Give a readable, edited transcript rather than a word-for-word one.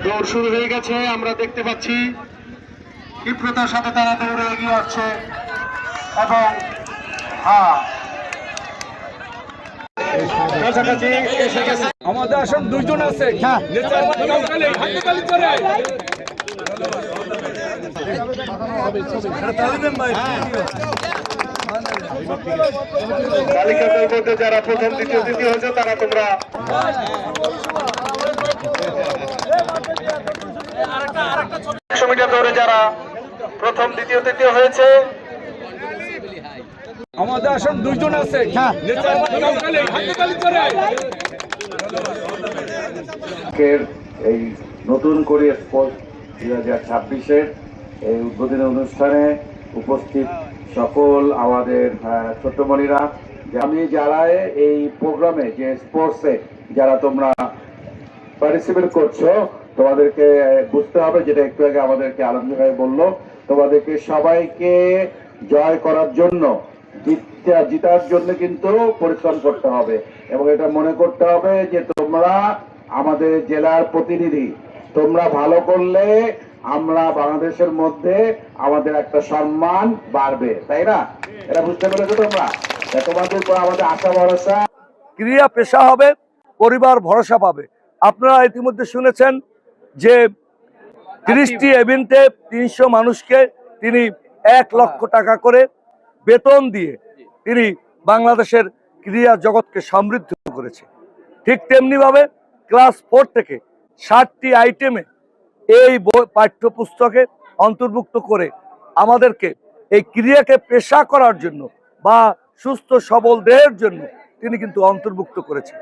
দৌড় শুরু হয়ে গেছে, আমরা দেখতে পাচ্ছি ক্ষিপ্রতার সাথে তারা দৌড়ে এগিয়ে আসছে এবং আমাদের আসলে দুইজন আছে। তালিকার মধ্যে যারা প্রথম দ্বিতীয় তৃতীয় হয়েছে তারা তোমরা মিটার দৌড়ে যারা প্রথম দ্বিতীয় তৃতীয় হয়েছে আমাদের আসলে দুইজন আছে। এই নতুন করে স্পোর্টস 2026-এর এই উদ্বোধনী অনুষ্ঠানে উপস্থিত সকল আমাদের ছোট্টমণিরা, আমি যারা এই প্রোগ্রামে যে স্পোর্টসে যারা তোমরা পার্টিসিপেট করছো, তোমাদেরকে বুঝতে হবে যেটা একটু আগে আমাদেরকে আলমগীর ভাই বললো, তোমাদেরকে সবাইকে জয় করার জন্য, জিতার জন্য কিন্তু পরিশ্রম করতে হবে এবং এটা মনে করতে হবে যে তোমরা আমাদের জেলার প্রতিনিধি, তোমরা ভালো করলে আমরা বাংলাদেশের মধ্যে আমাদের একটা সম্মান বাড়বে, তাই না? এটা বুঝতে পেরেছো তোমরা? তোমাদের উপর আমাদের আশা ভরসা। ক্রীড়া পেশা হবে, পরিবার ভরসা পাবে। আপনারা ইতিমধ্যে শুনেছেন যে 30টি ইভেন্টে 300 মানুষকে তিনি 1 লক্ষ টাকা করে বেতন দিয়ে তিনি বাংলাদেশের ক্রীড়া জগৎকে সমৃদ্ধ করেছে। ঠিক তেমনিভাবে ক্লাস 4 থেকে 60টি আইটেমে এই পাঠ্যপুস্তকে অন্তর্ভুক্ত করে আমাদেরকে এই ক্রীড়াকে পেশা করার জন্য বা সুস্থ সবল দেহের জন্য তিনি কিন্তু অন্তর্ভুক্ত করেছেন।